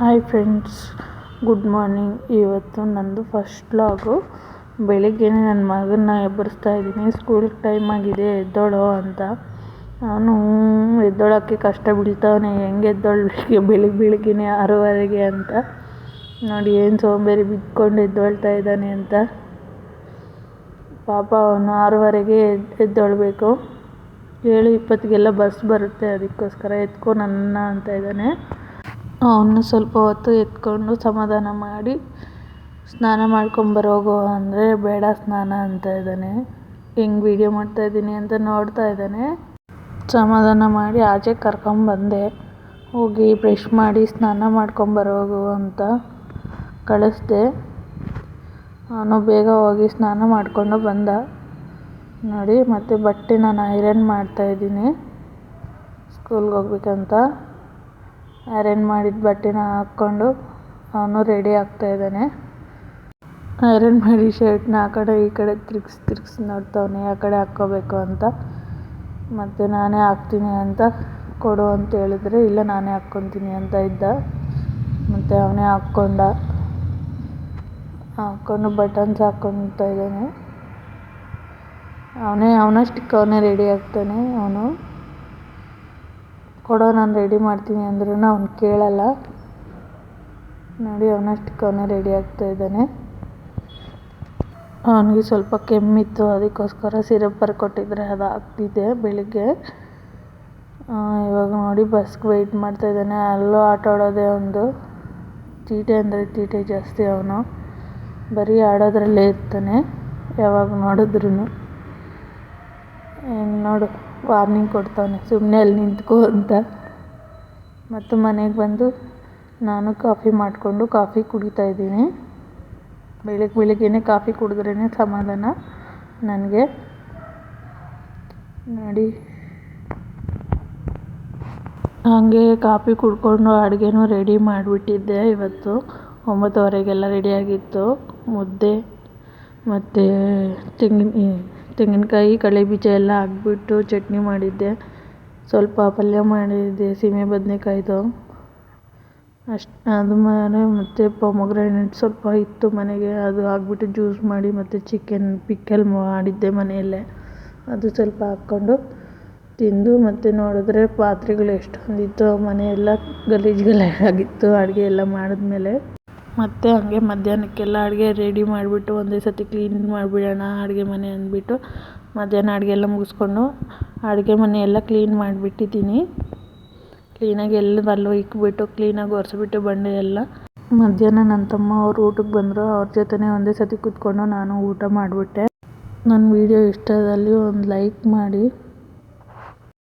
Hi friends, good morning. ಇವತ್ತು ನಂದು first vlog. ಬೆಳಿಗ್ಗೆನೇ ನನ್ನ ಮಗನ್ನ ಎಬ್ಬರಿಸ್ತಾ ಇದ್ದೀನಿ. ಸ್ಕೂಲ್ ಟೈಮ್ ಆಗಿದೆ, ಎದ್ದೋಳು ಅಂತ. ಅವನು ಎದ್ದೋಳೋಕ್ಕೆ ಕಷ್ಟ ಬೀಳ್ತಾವನೆ. ಹೆಂಗೆ ಎದ್ದೋಳ್ಬೇಕು ಬೆಳಿಗ್ಗೆನೇ 6:30 ಅಂತ. ನೋಡಿ ಏನು ಸೋಂಬೇರಿ ಬಿದ್ದುಕೊಂಡು ಎದ್ದೊಳ್ತಾ ಇದ್ದಾನೆ ಅಂತ. ಪಾಪ ಅವನು 6:30ಗೆ ಎದ್ದೊಳ್ಬೇಕು. 7:20ಗೆಲ್ಲ ಬಸ್ ಬರುತ್ತೆ, ಅದಕ್ಕೋಸ್ಕರ ಎತ್ಕೊ ನನ್ನ ಅಂತ ಇದ್ದಾನೆ. ಅವನ್ನ ಸ್ವಲ್ಪ ಹೊತ್ತು ಎತ್ಕೊಂಡು ಸಮಾಧಾನ ಮಾಡಿ ಸ್ನಾನ ಮಾಡ್ಕೊಂಬರೋಗು ಅಂದರೆ ಬೇಡ ಸ್ನಾನ ಅಂತ ಇದ್ದಾನೆ. ಹೆಂಗೆ ವೀಡಿಯೋ ಮಾಡ್ತಾಯಿದ್ದೀನಿ ಅಂತ ನೋಡ್ತಾ ಇದ್ದಾನೆ. ಸಮಾಧಾನ ಮಾಡಿ ಆಚೆ ಕರ್ಕೊಂಬಂದೆ. ಹೋಗಿ ಬ್ರಷ್ ಮಾಡಿ ಸ್ನಾನ ಮಾಡ್ಕೊಂಬರೋಗು ಅಂತ ಕಳಿಸ್ದೆ. ಅವನು ಬೇಗ ಹೋಗಿ ಸ್ನಾನ ಮಾಡಿಕೊಂಡು ಬಂದ. ನೋಡಿ, ಮತ್ತು ಬಟ್ಟೆ ನಾನು ಐರನ್ ಮಾಡ್ತಾಯಿದ್ದೀನಿ ಸ್ಕೂಲ್ಗೆ ಹೋಗ್ಬೇಕಂತ. ಐರನ್ ಮಾಡಿದ ಬಟ್ಟೆನ ಹಾಕ್ಕೊಂಡು ಅವನು ರೆಡಿ ಆಗ್ತಾಯಿದ್ದಾನೆ. ಐರನ್ ಮಾಡಿ ಶರ್ಟ್ನ ಆ ಕಡೆ ಈ ಕಡೆ ತಿರ್ಗಿಸಿ ನೋಡ್ತಾವನೆ ಆ ಕಡೆ ಹಾಕ್ಕೋಬೇಕು ಅಂತ. ಮತ್ತು ನಾನೇ ಹಾಕ್ತೀನಿ ಅಂತ ಕೊಡು ಅಂತ ಹೇಳಿದ್ರೆ ಇಲ್ಲ ನಾನೇ ಹಾಕ್ಕೊತೀನಿ ಅಂತ ಇದ್ದ. ಮತ್ತು ಅವನೇ ಹಾಕ್ಕೊಂಡು ಬಟನ್ಸ್ ಹಾಕ್ಕೊತಾ ಇದ್ದಾನೆ. ಅವನಷ್ಟಕ್ಕೆ ಅವನೇ ರೆಡಿ ಆಗ್ತಾನೆ. ಅವನು ಕೊಡೋ ನಾನು ರೆಡಿ ಮಾಡ್ತೀನಿ ಅಂದ್ರೂ ಅವ್ನು ಕೇಳಲ್ಲ. ನೋಡಿ, ಅವನಷ್ಟಕ್ಕೆ ಅವನೇ ರೆಡಿ ಆಗ್ತಾಯಿದ್ದಾನೆ. ಅವನಿಗೆ ಸ್ವಲ್ಪ ಕೆಮ್ಮಿತ್ತು, ಅದಕ್ಕೋಸ್ಕರ ಸಿರಪ್ ಬರ್ಕೊಟ್ಟಿದ್ರೆ ಅದು ಹಾಕ್ತಿದ್ದೆ ಬೆಳಿಗ್ಗೆ. ಇವಾಗ ನೋಡಿ ಬಸ್ಗೆ ವೆಯ್ಟ್ ಮಾಡ್ತಾಯಿದ್ದಾನೆ. ಅಲ್ಲೂ ಆಟ ಆಡೋದೇ ಒಂದು ತೀಟೆ ಅಂದರೆ ತೀಟೆ ಜಾಸ್ತಿ. ಅವನು ಬರೀ ಆಡೋದ್ರಲ್ಲೇ ಇರ್ತಾನೆ ಯಾವಾಗ ನೋಡಿದ್ರೂ. ನೋಡು, ವಾರ್ನಿಂಗ್ ಕೊಡ್ತಾವನೆ ಸುಮ್ಮನೆ ಅಲ್ಲಿ ನಿಂತ್ಕೋ ಅಂತ. ಮತ್ತು ಮನೆಗೆ ಬಂದು ನಾನು ಕಾಫಿ ಕುಡಿತಾಯಿದ್ದೀನಿ. ಬೆಳಿಗ್ಗೆನೇ ಕಾಫಿ ಕುಡಿದ್ರೇ ಸಮಾಧಾನ ನನಗೆ. ನೋಡಿ, ಹಾಗೆ ಕಾಫಿ ಕುಡ್ಕೊಂಡು ಅಡುಗೆನೂ ರೆಡಿ ಮಾಡಿಬಿಟ್ಟಿದ್ದೆ. ಇವತ್ತು 9:30ಗೆಲ್ಲ ರೆಡಿಯಾಗಿತ್ತು. ಮುದ್ದೆ ಮತ್ತು ತೆಂಗಿನಕಾಯಿ ಕಡಲೆ ಬೀಜ ಎಲ್ಲ ಹಾಕ್ಬಿಟ್ಟು ಚಟ್ನಿ ಮಾಡಿದ್ದೆ. ಸ್ವಲ್ಪ ಪಲ್ಯ ಮಾಡಿದ್ದೆ, ಸೀಮೆ ಬದನೆಕಾಯ್ದು ಅದು ಮತ್ತು ಪೊಮೊಗ್ರಾನೇಟ್ ಸ್ವಲ್ಪ ಇತ್ತು ಮನೆಗೆ, ಅದು ಹಾಕ್ಬಿಟ್ಟು ಜ್ಯೂಸ್ ಮಾಡಿ ಮತ್ತು ಚಿಕನ್ ಪಿಕ್ಕಲ್ ಮಾಡಿದ್ದೆ ಮನೆಯಲ್ಲೇ. ಅದು ಸ್ವಲ್ಪ ಹಾಕ್ಕೊಂಡು ತಿಂದು ಮತ್ತು ನೋಡಿದ್ರೆ ಪಾತ್ರೆಗಳು ಎಷ್ಟೊಂದಿತ್ತು. ಮನೆಯೆಲ್ಲ ಗಲೀಜಾಗಿತ್ತು ಅಡುಗೆ ಎಲ್ಲ ಮಾಡಿದ್ಮೇಲೆ. ಮತ್ತು ಹಾಗೆ ಮಧ್ಯಾಹ್ನಕ್ಕೆಲ್ಲ ಅಡುಗೆ ರೆಡಿ ಮಾಡಿಬಿಟ್ಟು ಒಂದೇ ಸತಿ ಕ್ಲೀನ್ ಮಾಡಿಬಿಡೋಣ ಅಡುಗೆ ಮನೆ ಅಂದ್ಬಿಟ್ಟು ಮಧ್ಯಾಹ್ನ ಅಡುಗೆ ಎಲ್ಲ ಮುಗಿಸ್ಕೊಂಡು ಅಡುಗೆ ಮನೆ ಎಲ್ಲ ಕ್ಲೀನ್ ಮಾಡಿಬಿಟ್ಟಿದ್ದೀನಿ. ಕ್ಲೀನಾಗಿ ಎಲ್ಲದಲ್ಲೂ ಇಕ್ಬಿಟ್ಟು ಕ್ಲೀನಾಗಿ ಒರೆಸ್ಬಿಟ್ಟು ಬಂಡೆ ಎಲ್ಲ. ಮಧ್ಯಾಹ್ನ ನನ್ನ ತಮ್ಮ ಅವರು ಊಟಕ್ಕೆ ಬಂದರು. ಅವ್ರ ಜೊತೆನೇ ಒಂದೇ ಸತಿ ಕೂತ್ಕೊಂಡು ನಾನು ಊಟ ಮಾಡಿಬಿಟ್ಟೆ. ನನ್ನ ವೀಡಿಯೋ ಇಷ್ಟದಲ್ಲಿ ಒಂದು ಲೈಕ್ ಮಾಡಿ.